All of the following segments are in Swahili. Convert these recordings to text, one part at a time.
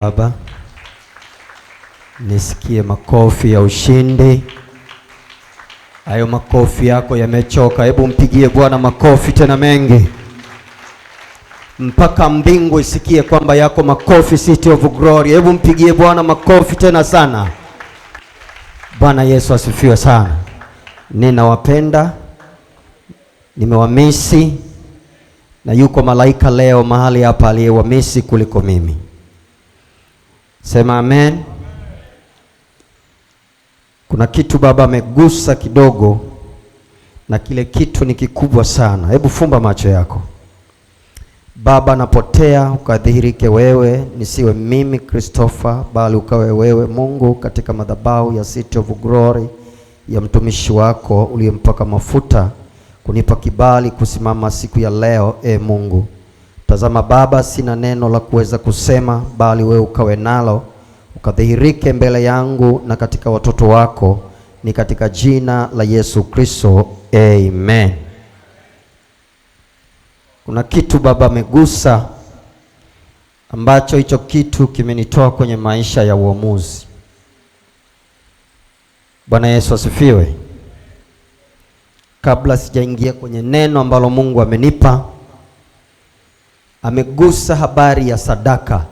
Baba, nisikie makofi ya ushindi. Hayo makofi yako yamechoka. Hebu mpigie Bwana makofi tena mengi, mpaka mbingu isikie kwamba yako makofi. City of Glory, hebu mpigie Bwana makofi tena sana. Bwana Yesu asifiwe sana. Ninawapenda, nimewamisi, na yuko malaika leo mahali hapa aliyewamisi kuliko mimi. Sema amen. Kuna kitu Baba amegusa kidogo, na kile kitu ni kikubwa sana. Hebu fumba macho yako. Baba, napotea ukadhihirike wewe, nisiwe mimi Christopher, bali ukawe wewe Mungu katika madhabahu ya City of Glory ya mtumishi wako uliyempaka mafuta kunipa kibali kusimama siku ya leo. Mungu, tazama Baba, sina neno la kuweza kusema, bali wewe ukawe nalo, ukadhihirike mbele yangu na katika watoto wako, ni katika jina la Yesu Kristo, amen. Kuna kitu Baba amegusa, ambacho hicho kitu kimenitoa kwenye maisha ya uamuzi. Bwana Yesu asifiwe. Kabla sijaingia kwenye neno ambalo Mungu amenipa, amegusa habari ya sadaka,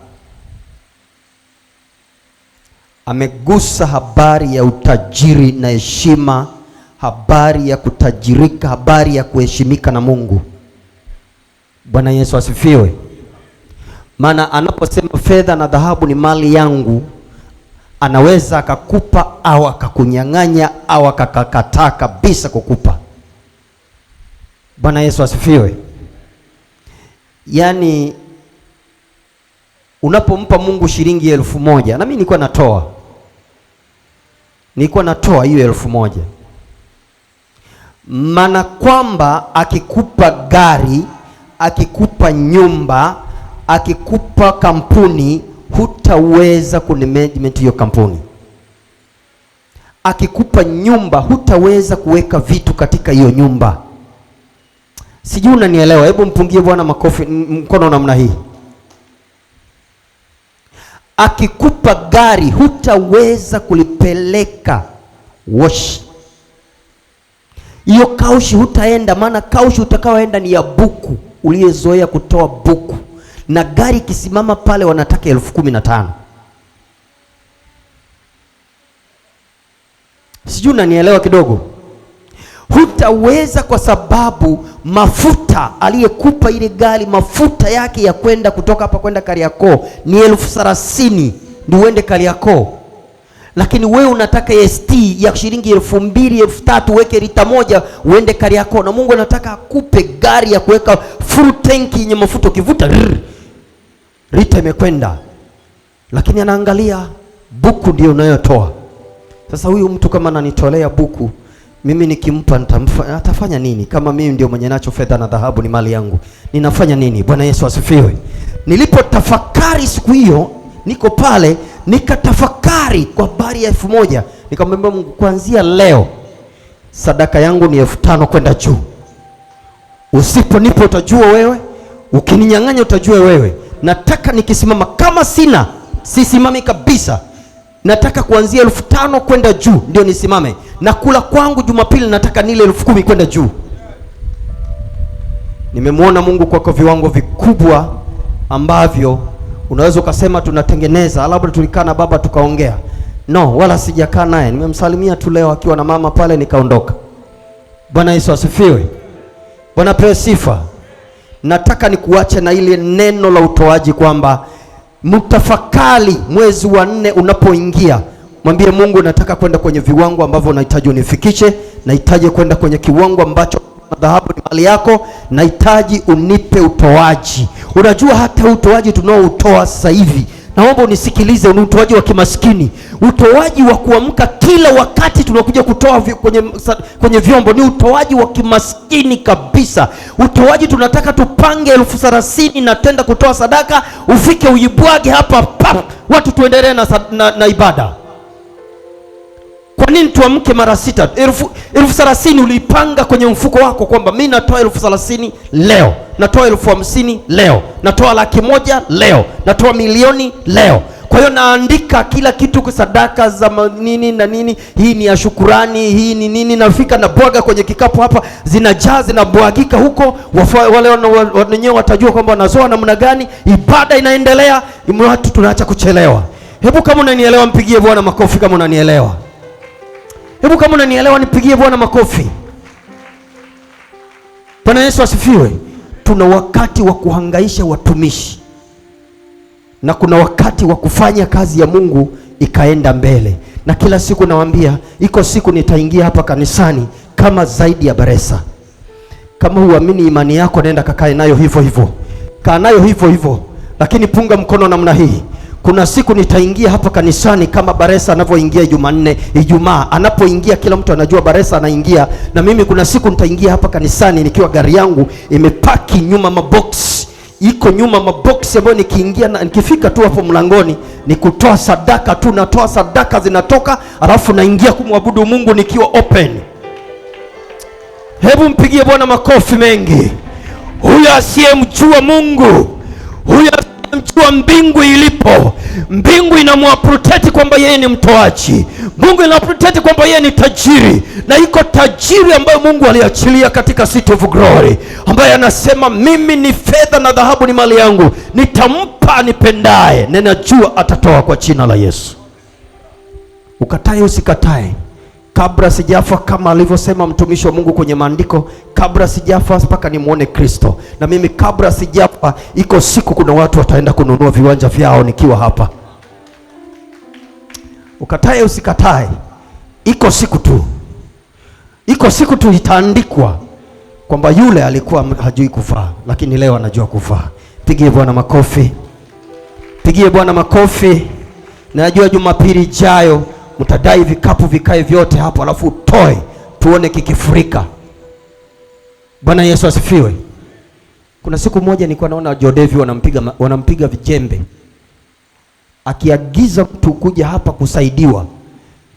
amegusa habari ya utajiri na heshima, habari ya kutajirika, habari ya kuheshimika na Mungu. Bwana Yesu asifiwe. Maana anaposema fedha na dhahabu ni mali yangu, anaweza akakupa au akakunyang'anya au akakataa kabisa kukupa. Bwana Yesu asifiwe. Yaani unapompa Mungu shilingi 1,000, na mimi nilikuwa natoa hiyo 1,000, maana kwamba akikupa gari, akikupa nyumba, akikupa kampuni, hutaweza kumanage hiyo kampuni. Akikupa nyumba, hutaweza kuweka vitu katika hiyo nyumba. Sijui unanielewa? Hebu mpungie Bwana makofi, mkono namna hii. Akikupa gari, hutaweza kulipeleka wash. Hiyo kaushi hutaenda, maana kaushi utakaoenda ni ya buku, uliyezoea kutoa buku, na gari kisimama pale wanataka 15,000. Sijui unanielewa kidogo? Hutaweza, kwa sababu mafuta aliyekupa ile gari, mafuta yake ya kwenda kutoka hapa kwenda Kariakoo ni 30,000 ndio uende Kariakoo. Lakini wewe unataka ST ya shilingi 2,000, 3,000, weke lita moja uende Kariakoo, na Mungu anataka akupe gari ya kuweka full tanki yenye mafuta, ukivuta lita imekwenda. Lakini anaangalia buku ndio unayotoa. Sasa huyu mtu kama ananitolea buku, mimi nikimpa atafanya nini? Kama mimi ndio mwenye nacho fedha na dhahabu, ni mali yangu, ninafanya nini? Bwana Yesu asifiwe. Nilipotafakari siku hiyo, niko pale nikatafakari kwa habari ya 1,000, nikamwambia Mungu, kuanzia leo sadaka yangu ni 5,000 kwenda juu. Usiponipa utajua wewe, ukininyang'anya utajua wewe. Nataka nikisimama, kama sisimami kabisa, nataka kuanzia 5,000 kwenda juu ndio nisimame. Na kula kwangu Jumapili nataka nile 10,000 kwenda juu. Nimemwona Mungu kwa viwango vikubwa ambavyo unaweza ukasema tunatengeneza, labda tulikaa na baba tukaongea. No, wala sijakaa naye. Nimemsalimia tu leo akiwa na mama pale, nikaondoka. Bwana Yesu asifiwe. Bwana pewe sifa. Nataka nikuache na ile neno la utoaji, kwamba mtafakari mwezi wa 4 unapoingia, mwambie Mungu, nataka kwenda kwenye viwango ambavyo unahitaji unifikishe. Nahitaji kwenda kwenye kiwango ambacho dhahabu ni mali yako. Nahitaji unipe utoaji. Unajua hata utoaji tunaoutoa sasa hivi, naomba unisikilize, ni utoaji wa kimaskini. Utoaji wa kuamka kila wakati tunakuja kutoa kwenye vyombo ni utoaji wa kimaskini kabisa. Utoaji tunataka tupange 30,000 na tenda kutoa sadaka, ufike uibwage hapa pap, watu tuendelee na ibada. Kwa nini tuamke mara 6? 30,000 ulipanga kwenye mfuko wako kwamba mimi natoa 30,000 leo, natoa 50,000 leo, natoa 100,000 leo, natoa 1,000,000 leo. Kwa hiyo naandika kila kitu kwa sadaka za nini na nini, hii ni ya shukurani, hii ni nini, nafika na bwaga kwenye kikapu hapa, zinajaa zinabwagika huko. Wale wenyewe watajua kwamba wanazoa namna gani. Ibada inaendelea, watu tunaacha kuchelewa. Hebu kama unanielewa mpigie Bwana makofi. Kama unanielewa, hebu kama unanielewa nipigie Bwana makofi. Bwana Yesu asifiwe. Tuna wakati wa kuhangaisha watumishi na kuna wakati wa kufanya kazi ya Mungu ikaenda mbele. Na kila siku nawaambia, iko siku nitaingia hapa kanisani kama zaidi ya Baresa. Kama huamini imani yako, nenda kakae nayo hivyo hivyo, kaa nayo hivyo hivyo, lakini punga mkono namna hii. Kuna siku nitaingia hapa kanisani kama Baresa anavyoingia Jumanne, Ijumaa anapoingia kila mtu anajua Baresa anaingia. Na mimi kuna siku nitaingia hapa kanisani nikiwa gari yangu imepaki nyuma maboksi, iko nyuma maboksi ambayo nikiingia na nikifika tu hapo mlangoni ni kutoa sadaka tu, natoa sadaka zinatoka, alafu naingia kumwabudu Mungu nikiwa open. Hebu mpigie Bwana makofi mengi. Huyo asiyemjua Mungu, huyo mjua mbingu ilipo. Mbingu inamwaprotect kwamba yeye ni mtoaji. Mungu inaprotect kwamba yeye ni tajiri, na iko tajiri ambayo Mungu aliachilia katika City of Glory, ambaye anasema mimi ni fedha na dhahabu ni mali yangu, nitampa anipendaye, na najua atatoa kwa jina la Yesu. Ukatae usikatae, kabla sijafa, kama alivyosema mtumishi wa Mungu kwenye maandiko, kabla sijafa mpaka nimuone Kristo. Na mimi kabla sijafa, iko siku kuna watu wataenda kununua viwanja vyao nikiwa hapa. Ukatae usikatae, iko siku tu, iko siku tu itaandikwa kwamba yule alikuwa hajui kufaa, lakini leo anajua kufaa. Pigie Bwana makofi, pigie Bwana makofi. Najua Jumapili ijayo mtadai vikapu vikae vyote hapo, alafu utoe tuone kikifurika. Bwana Yesu asifiwe. Kuna siku moja nilikuwa naona Jodevi wanampiga vijembe, akiagiza mtu kuja hapa kusaidiwa,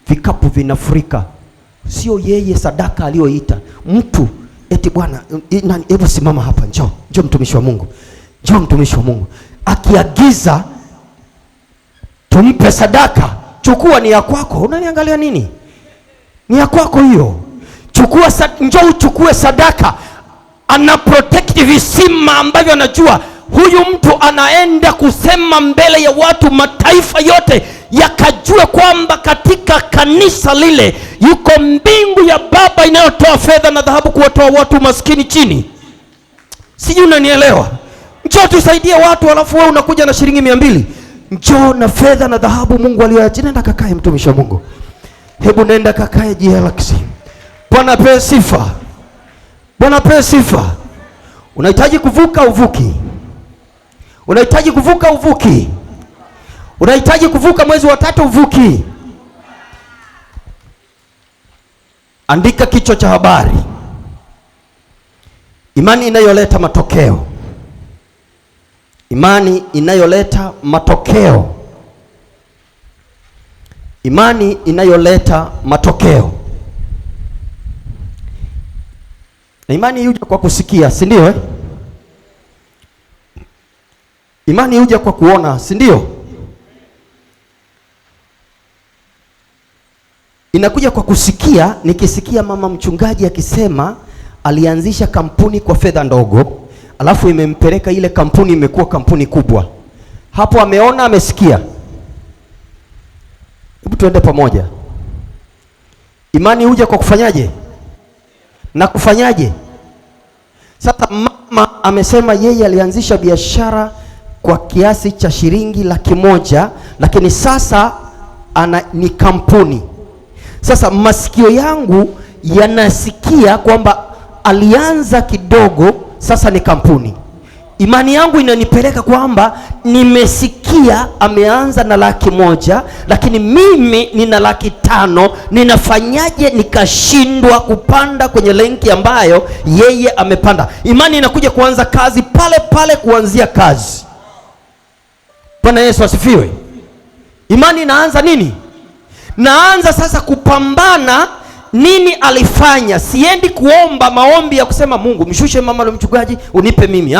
vikapu vinafurika. Sio yeye sadaka aliyoita mtu, eti bwana hebu simama hapa, njoo mtumishi wa Mungu, njoo mtumishi wa Mungu. Akiagiza tumpe sadaka, chukua, ni ya kwako. Unaniangalia nini? Ni ya kwako hiyo. Chukua, njoo uchukue sadaka. Ana protect visima ambavyo anajua huyu mtu anaenda kusema mbele ya watu, mataifa yote yakajue kwamba katika kanisa lile yuko mbingu ya Baba inayotoa fedha na dhahabu kuwatoa watu maskini chini. Sijui unanielewa? Njoo tusaidie watu, alafu wewe unakuja na shilingi 200. Njoo na fedha na dhahabu Mungu aliyoachilia. Nenda kakae mtumishi wa Mungu. Hebu nenda kakae GLX. Bwana apewe sifa. Bwana apewe sifa. Unahitaji kuvuka uvuki. Unahitaji kuvuka uvuki. Unahitaji kuvuka mwezi wa 3 uvuki. Andika kichwa cha habari: imani inayoleta matokeo. Imani inayoleta matokeo. Imani inayoleta matokeo. Na imani huja kwa kusikia, si ndio? Imani huja kwa kuona, si ndio? Inakuja kwa kusikia. Nikisikia mama mchungaji akisema alianzisha kampuni kwa fedha ndogo, alafu imempeleka ile kampuni imekuwa kampuni kubwa, hapo ameona, amesikia. Hebu tuende pamoja. Imani huja kwa kufanyaje? Na kufanyaje? Sasa mama amesema yeye alianzisha biashara kwa kiasi cha shilingi 100,000, lakini sasa ni kampuni. Sasa masikio yangu yanasikia kwamba alianza kidogo, sasa ni kampuni. Imani yangu inanipeleka kwamba nimesikia ameanza na 100,000, lakini mimi nina 500,000. Ninafanyaje nikashindwa kupanda kwenye lenki ambayo yeye amepanda? Imani inakuja kuanza kazi pale pale, kuanzia kazi. Bwana Yesu asifiwe. Imani inaanza nini? Naanza sasa kupambana. Nini alifanya? Siendi kuomba maombi ya kusema Mungu mshushe mama na mchungaji unipe mimi.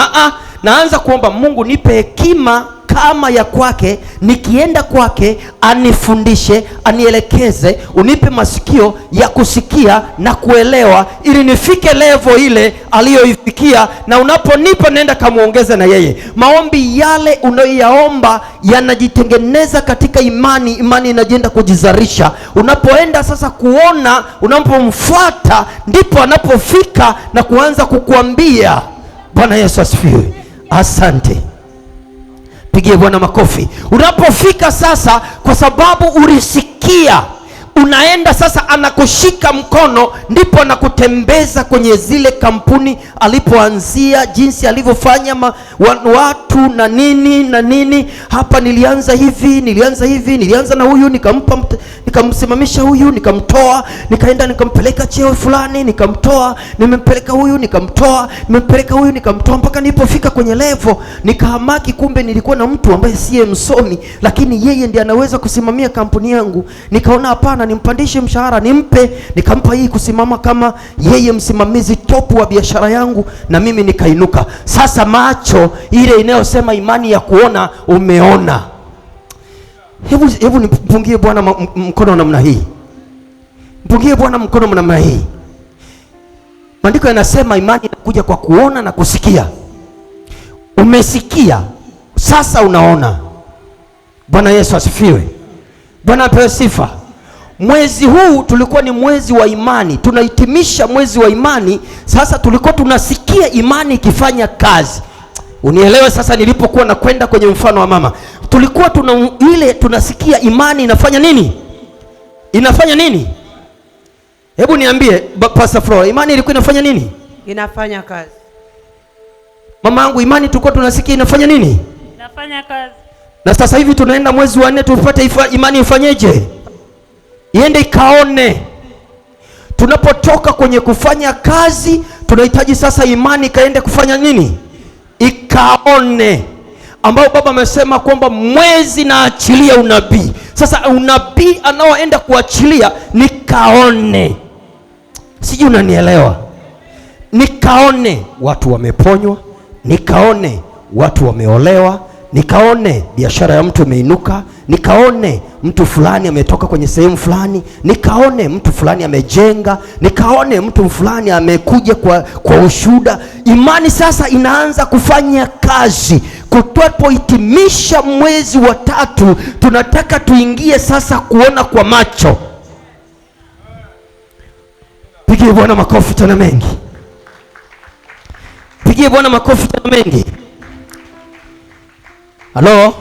Naanza kuomba Mungu nipe hekima kama ya kwake, nikienda kwake anifundishe, anielekeze, unipe masikio ya kusikia na kuelewa, ili nifike level ile aliyoifikia, na unaponipa nenda kamuongeze na yeye. Maombi yale unayoyaomba yanajitengeneza katika imani, imani inajienda kujizarisha. Unapoenda sasa kuona, unapomfuata, ndipo anapofika na kuanza kukuambia. Bwana Yesu asifiwe. Asante. Pigie Bwana makofi. Unapofika sasa, kwa sababu ulisikia, unaenda sasa, anakushika mkono, ndipo anakutembeza kwenye zile kampuni alipoanzia, jinsi alivyofanya watu na nini na nini. Hapa nilianza hivi, nilianza na huyu, nikamsimamisha huyu, nikamtoa, nikaenda nikampeleka cheo fulani, nikamtoa, nimempeleka huyu, nikamtoa, nimempeleka huyu, nikamtoa, mpaka nilipofika kwenye level nikahamaki. Kumbe nilikuwa na mtu ambaye siye msomi, lakini yeye ndiye anaweza kusimamia kampuni yangu. Nikaona hapana, nimpandishe mshahara, nimpe, nikampa hii kusimama kama yeye msimamizi top wa biashara yangu, na mimi nikainuka. Sasa macho ile inayosema imani ya kuona, umeona. Hebu nipungie Bwana mkono namna hii. Mpungie Bwana mkono namna hii. Maandiko yanasema imani inakuja kwa kuona na kusikia. Umesikia, sasa unaona. Bwana Yesu asifiwe. Bwana apewe sifa. Mwezi huu tulikuwa ni mwezi wa imani, tunahitimisha mwezi wa imani. Sasa tulikuwa tunasikia imani ikifanya kazi. Unielewe sasa, nilipokuwa na kwenda kwenye mfano wa mama, tulikuwa tunasikia imani inafanya nini? Inafanya nini? Hebu niambie Pastor Flora, imani ilikuwa inafanya nini? Inafanya kazi. Mama yangu, imani tulikuwa tunasikia inafanya nini? Inafanya kazi. Na sasa hivi tunaenda mwezi wa 4, tupate imani ifanyeje? Iende ikaone. Tunapotoka kwenye kufanya kazi, tunahitaji sasa imani kaende kufanya nini? Ikaone. Ambao Baba amesema kwamba mwezi naachilia unabii. Sasa unabii anaoenda kuachilia nikaone. Sijui unanielewa? Nikaone watu wameponywa, nikaone watu wameolewa, nikaone biashara ya mtu imeinuka, nikaone mtu fulani ametoka kwenye sehemu fulani, nikaone mtu fulani amejenga, nikaone mtu fulani amekuja kwa ushuhuda. Imani sasa inaanza kufanya kazi. Tunapohitimisha mwezi wa 3, tunataka tuingie sasa kuona kwa macho. Pigie Bwana makofi tena mengi. Pigie Bwana makofi tena mengi. Halo?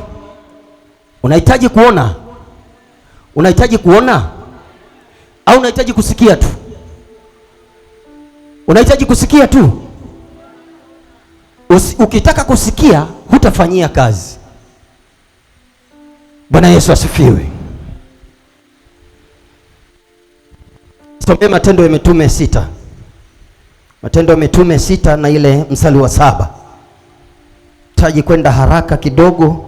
Unahitaji kuona? Unahitaji kuona? Au unahitaji kusikia tu? Unahitaji kusikia tu? Ukitaka kusikia, hutafanyia kazi. Bwana Yesu asifiwe. Somea Matendo ya Mitume 6. Matendo ya Mitume 6 na ile mstari wa 7. Taji kwenda haraka kidogo.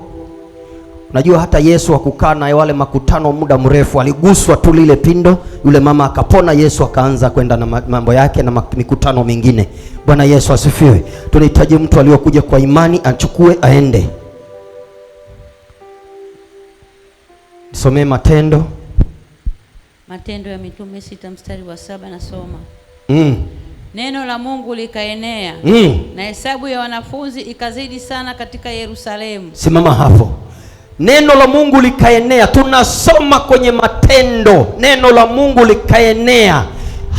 Unajua hata Yesu hakukaa na wale makutano muda mrefu, aliguswa tu lile pindo, yule mama akapona, Yesu akaanza kwenda na mambo yake na mikutano mingine. Bwana Yesu asifiwe. Tunahitaji mtu aliyokuja kwa imani achukue aende. Somee Matendo ya Mitume 6 mstari wa 7 nasoma. Neno la Mungu likaenea, na hesabu ya wanafunzi ikazidi sana katika Yerusalemu. Simama hapo. Neno la Mungu likaenea. Tunasoma kwenye Matendo, neno la Mungu likaenea.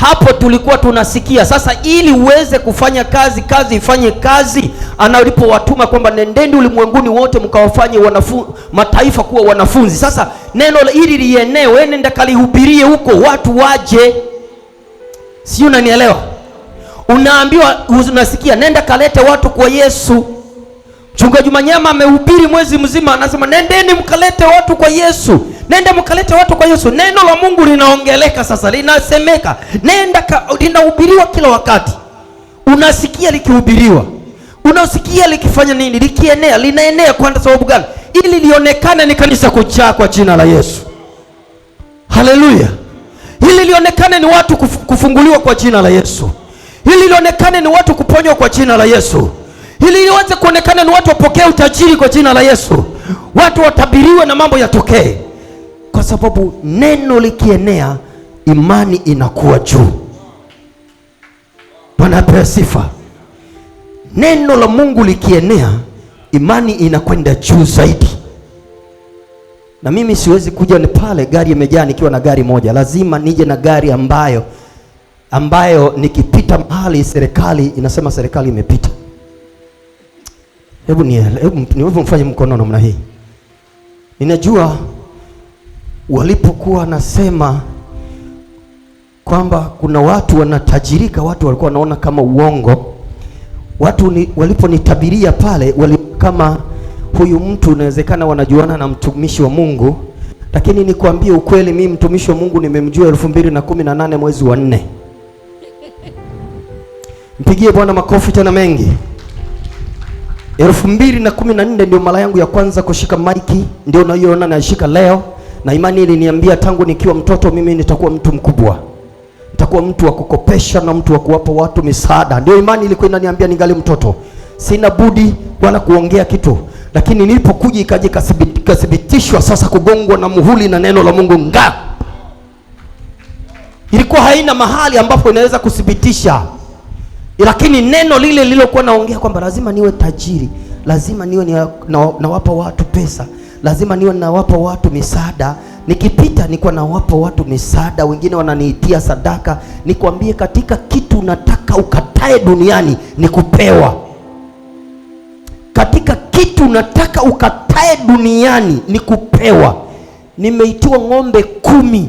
Hapo tulikuwa tunasikia. Sasa ili uweze kufanya kazi ifanye kazi, analipowatuma kwamba nendeni ulimwenguni wote mkawafanye mataifa kuwa wanafunzi. Sasa neno hili lienee, wewe nenda kalihubirie huko, watu waje. Si unanielewa? Unaambiwa, unasikia, nenda kalete watu kwa Yesu. Mchungaji Manyama amehubiri mwezi mzima, anasema nendeni mkalete watu kwa Yesu. Nenda mkalete watu kwa Yesu. Neno la Mungu linaongeleka sasa, linasemeka. Linahubiriwa kila wakati. Unasikia likihubiriwa. Unasikia likifanya nini? Likienea, linaenea kwa sababu gani? Ili lionekane ni kanisa kujaa kwa jina la Yesu. Haleluya. Ili lionekane ni watu kufunguliwa kwa jina la Yesu. Ili lionekane ni watu kuponywa kwa jina la Yesu. Ili liweze kuonekana ni watu wapokee utajiri kwa jina la Yesu. watu watabiriwe na mambo yatokee, kwa sababu neno likienea imani inakuwa juu. Bwana apewe sifa. Neno la Mungu likienea imani inakwenda juu zaidi. Na mimi siwezi kuja ni pale gari imejaa nikiwa na gari moja. Lazima nije na gari ambayo nikipita mahali serikali inasema serikali imepita. Hebu mfanye mkono namna hii. Ninajua walipokuwa nasema kwamba kuna watu wanatajirika, watu walikuwa wanaona kama uongo. Waliponitabiria pale, kama huyu mtu inawezekana wanajuana na mtumishi wa Mungu. Lakini nikwambie ukweli, mimi mtumishi wa Mungu nimemjua 2018 mwezi wa 4. Mpigie Bwana makofi tena mengi. 2014 ndio mara yangu ya kwanza kushika maiki, ndio unaiona nashika leo. Na imani iliniambia tangu nikiwa mtoto mimi nitakuwa mtu mkubwa. Nitakuwa mtu wa kukopesha na mtu wa kuwapa watu misaada. Ndio imani ilikuwa inaniambia ningali mtoto. Sina budi wala kuongea kitu. Lakini nilipokuja ikaje kathibitishwa sasa kugongwa na muhuri na neno la Mungu ilikuwa haina mahali ambapo inaweza kuthibitisha. Lakini neno lile lilokuwa naongea kwamba lazima niwe tajiri, lazima niwe nawapa watu pesa, lazima niwe nawapa watu misaada. Nikipita nilikuwa nawapa watu misaada, wengine wananiitia sadaka. Nikwambie, katika kitu nataka ukatae duniani ni kupewa. Katika kitu nataka ukatae duniani ni kupewa. Nimeitiwa ng'ombe 10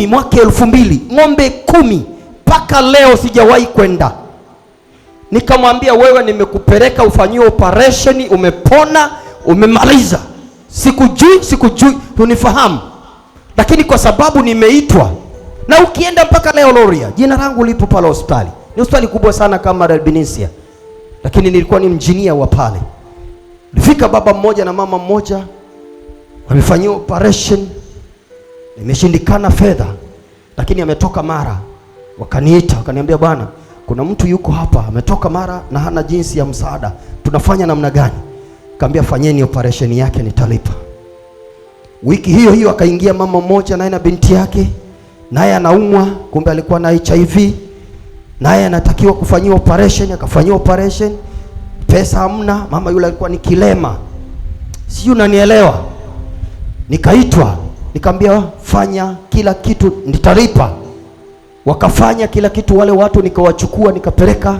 mwaka 2000, ng'ombe 10 mpaka leo sijawahi kwenda. Nikamwambia, wewe nimekupeleka ufanyiwe operation, umepona, umemaliza. Sikujui unifahamu. Lakini kwa sababu nimeitwa, na ukienda mpaka leo Loria, jina langu lipo pale hospitali. Ni hospitali kubwa sana kama Albinisia. Lakini nilikuwa ni mjinia wa pale. Nilifika baba mmoja na mama mmoja, wamefanyiwa operation, nimeshindikana fedha, lakini ametoka Mara. Wakaniita, wakaniambia, bwana, kuna mtu yuko hapa, ametoka Mara na hana jinsi ya msaada. Tunafanya namna gani? Kaambia, fanyeni operation yake, nitalipa. Wiki hiyo akaingia mama mmoja naye na binti yake, naye anaumwa, kumbe alikuwa na HIV, naye anatakiwa kufanyiwa operation. Akafanyiwa operation, pesa hamna. Mama yule alikuwa ni kilema, sio, unanielewa? Nikaitwa, nikamwambia, fanya kila kitu, nitalipa. Wakafanya kila kitu wale watu, nikawachukua nikapeleka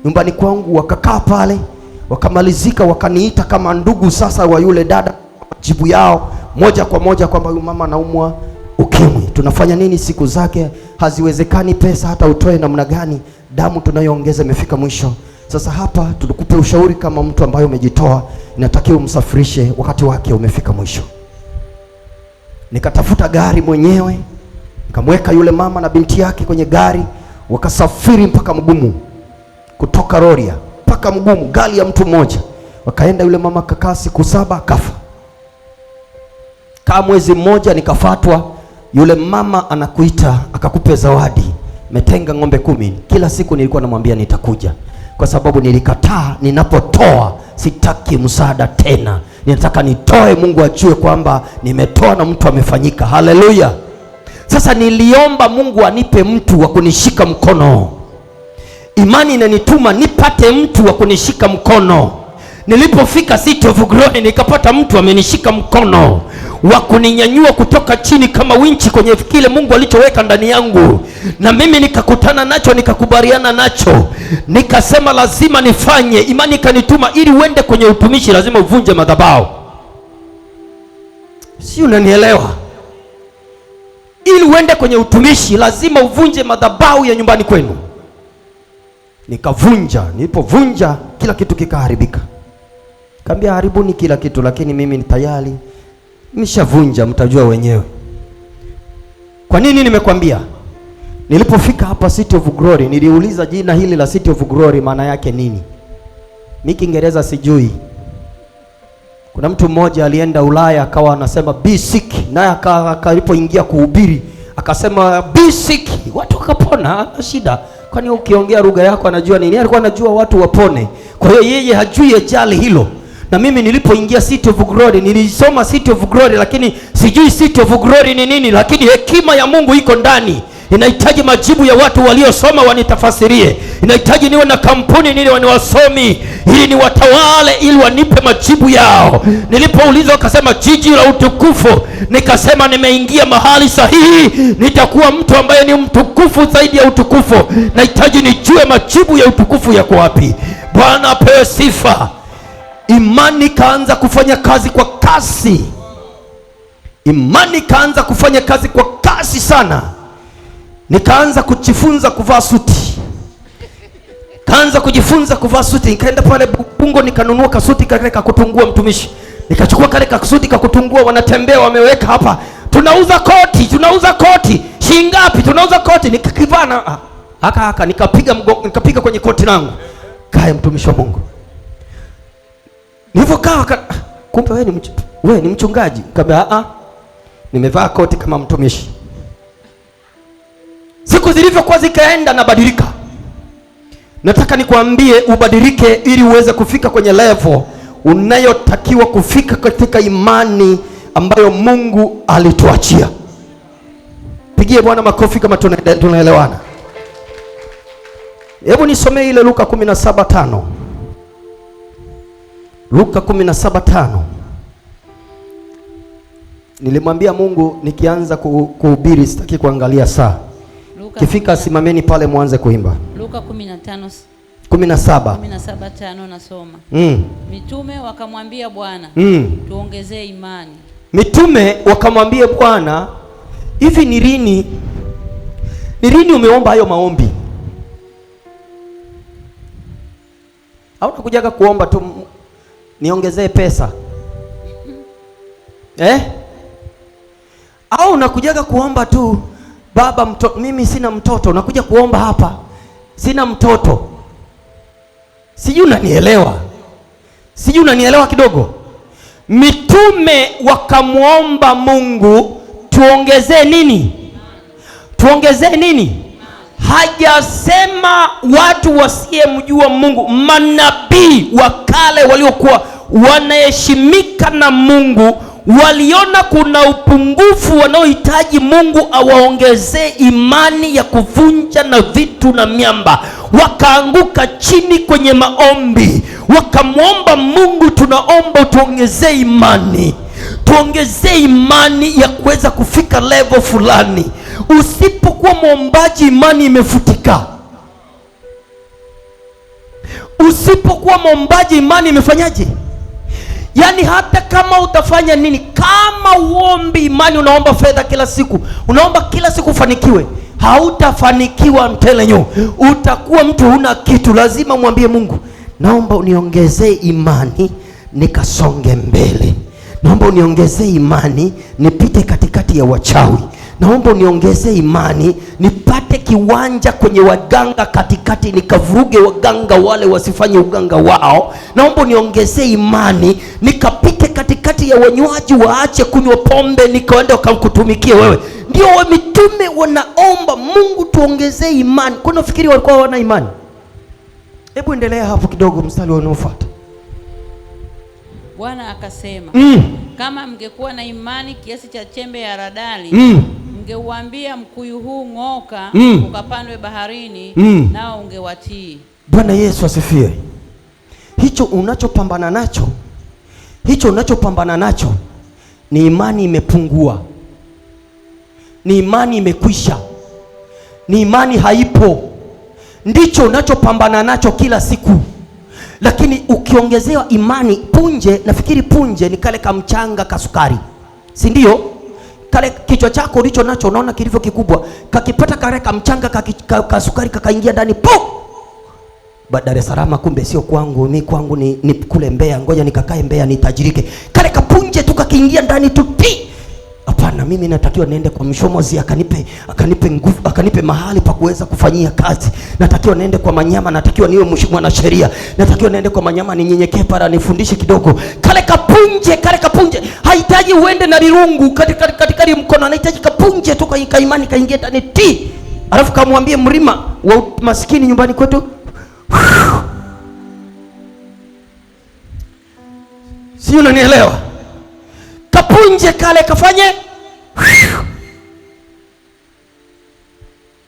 nyumbani kwangu, wakakaa pale, wakamalizika. Wakaniita kama ndugu sasa wa yule dada. Jibu yao moja kwa moja kwamba huyu mama anaumwa ukimwi. Tunafanya nini? Siku zake haziwezekani, pesa hata utoe namna gani, damu tunayoongeza imefika mwisho. Sasa hapa tunakupa ushauri kama mtu ambaye umejitoa, inatakiwa umsafirishe, wakati wake umefika mwisho. Nikatafuta gari mwenyewe, nikamweka yule mama na binti yake kwenye gari, wakasafiri mpaka Mgumu. Kutoka Rorya mpaka Mgumu, gari ya mtu mmoja. Wakaenda, yule mama kakaa siku 7 akafa. Kama mwezi mmoja nikafatwa, yule mama anakuita akakupe zawadi, metenga ng'ombe 10. Kila siku nilikuwa namwambia nitakuja, kwa sababu nilikataa. Ninapotoa sitaki msaada tena, ninataka nitoe, Mungu ajue kwamba nimetoa na mtu amefanyika. Haleluya. Sasa niliomba Mungu anipe mtu wa kunishika mkono. Imani inanituma nipate mtu wa kunishika mkono. Nilipofika City of Glory nikapata mtu amenishika mkono wa kuninyanyua kutoka chini kama winchi kwenye kile Mungu alichoweka ndani yangu. Na mimi nikakutana nacho, nikakubaliana nacho, nikasema lazima nifanye. Imani kanituma, ili uende kwenye utumishi lazima uvunje madhabahu. Si unanielewa? Ili uende kwenye utumishi lazima uvunje madhabahu ya nyumbani kwenu. Nikavunja. Nilipovunja kila kitu kikaharibika. Kaambia, haribuni kila kitu, lakini mimi ni tayari nimeshavunja, mtajua wenyewe. Kwa nini nimekwambia? Nilipofika hapa City of Glory, niliuliza jina hili la City of Glory maana yake nini. Mimi Kiingereza sijui. Kuna mtu mmoja alienda Ulaya akawa anasema be sick, naye akalipoingia kuhubiri akasema be sick, watu wakapona, shida. Kwani ukiongea lugha yako anajua nini? Alikuwa anajua watu wapone. Kwa hiyo yeye hajui ajali hilo. Na mimi nilipoingia City of Glory, nilisoma City of Glory, lakini sijui City of Glory ni nini. Lakini hekima ya Mungu iko ndani. Inahitaji majibu ya watu waliosoma wanitafasirie. Inahitaji niwe na kampuni niwe ni wasomi, ili ni watawale, ili wanipe majibu yao. Nilipoulizwa akasema jiji la utukufu, nikasema nimeingia mahali sahihi. Nitakuwa mtu ambaye ni mtukufu zaidi ya utukufu. Nahitaji nijue majibu ya utukufu yako wapi. Bwana apewe sifa. Imani kaanza kufanya kazi kwa kasi. Imani kaanza kufanya kazi kwa kasi sana. Nikaanza kujifunza kuvaa suti. Kaanza kujifunza kuvaa suti. Nikaenda pale Bungo nikanunua kasuti kale kakutungua mtumishi. Nikachukua kale kasuti kakutungua, wanatembea wameweka hapa. Tunauza koti. Shilingi ngapi? Tunauza koti. Nikakivaa na haka nikapiga kwenye koti langu. Kaya mtumishi wa Mungu. Nilipokaa kumbe wewe ni mchungaji. Nikamwambia nimevaa koti kama mtumishi. Siku zilivyokuwa zikaenda na badilika. Nataka nikwambie ubadilike ili uweze kufika kwenye level unayotakiwa kufika katika imani ambayo Mungu alituachia. Pigie Bwana makofi kama tunaelewana. Hebu nisomee ile Luka 17:5. Luka 17:5. Nilimwambia Mungu nikianza kuhubiri sitaki kuangalia saa. Kifika simameni pale muanze kuimba. Luka 17:5 nasoma. Mitume wakamwambia Bwana, tuongezee imani. Mitume wakamwambia Bwana, hivi ni lini umeomba hayo maombi? Au unakujaga kuomba tu niongezee pesa? Au unakujaga kuomba tu baba mimi sina mtoto, unakuja kuomba hapa sina mtoto? Sijui unanielewa kidogo. Mitume wakamwomba Mungu tuongezee nini? Hajasema watu wasiyemjua Mungu. Manabii wa kale waliokuwa wanaheshimika na Mungu waliona kuna upungufu wanaohitaji Mungu awaongezee imani ya kuvunja na vitu na miamba. Wakaanguka chini kwenye maombi, wakamwomba Mungu, tunaomba tuongezee imani ya kuweza kufika level fulani. Usipokuwa mwombaji, imani imefutika. Usipokuwa mwombaji, imani imefanyaje? Yaani hata kama utafanya nini, kama uombi imani, unaomba fedha kila siku, unaomba kila siku ufanikiwe, hautafanikiwa mtelenyo. Utakuwa mtu huna kitu. Lazima mwambie Mungu, naomba uniongezee imani nikasonge mbele. Naomba uniongezee imani nipite katikati ya wachawi. Naomba uniongezee imani nipate kiwanja kwenye waganga katikati, nikavuruge waganga wale wasifanye uganga wao. Naomba uniongezee imani nikapite katikati ya wanywaji waache kunywa pombe, nikaenda kukutumikie wewe. Ndio mitume wanaomba Mungu tuongezee imani. Kuna fikiri walikuwa wana imani? Hebu endelea hapo kidogo, mstari unaofuata. Bwana akasema, kama mngekuwa na imani kiasi cha chembe ya haradali, mngeuambia mkuyu huu ng'oka, ukapandwe baharini, nao ungewatii. Bwana Yesu asifiwe. Hicho unachopambana nacho ni imani imepungua, ni imani imekwisha, ni imani haipo. Ndicho unachopambana nacho kila siku. Lakini ukiongezewa imani, nafikiri punje ni kale kamchanga kasukari, si ndio? Kale kichwa chako ulicho nacho unaona kilivyo kikubwa, kakipata kale kamchanga kasukari kakaingia ndani, Dar es Salaam, kumbe sio kwangu, ni kwangu ni kule Mbeya, ngoja nikakae Mbeya nitajirike. Kale kapunje tu kakiingia ndani tu, hapana, mimi natakiwa niende kwa mshomozi akanipe nguvu, akanipe mahali pa kuweza kufanyia kazi. Natakiwa niende kwa Manyama, natakiwa niwe mwanasheria, natakiwa niende kwa Manyama ninyenyekee para nifundishe kidogo. Kale kapunje hahitaji uende na lirungu katika mkono, anahitaji kapunje tu kwa imani kaingia ndani alafu kamwambie mlima wa maskini nyumbani kwetu, Si unanielewa? Kapunje kale, kafanye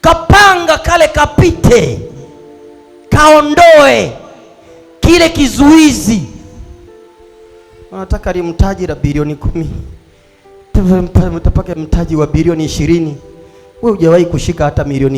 kapanga kale, kapite, kaondoe kile kizuizi. Wanataka limtaji la bilioni 10, utapaka mtaji wa bilioni 20. Wewe hujawahi kushika hata milioni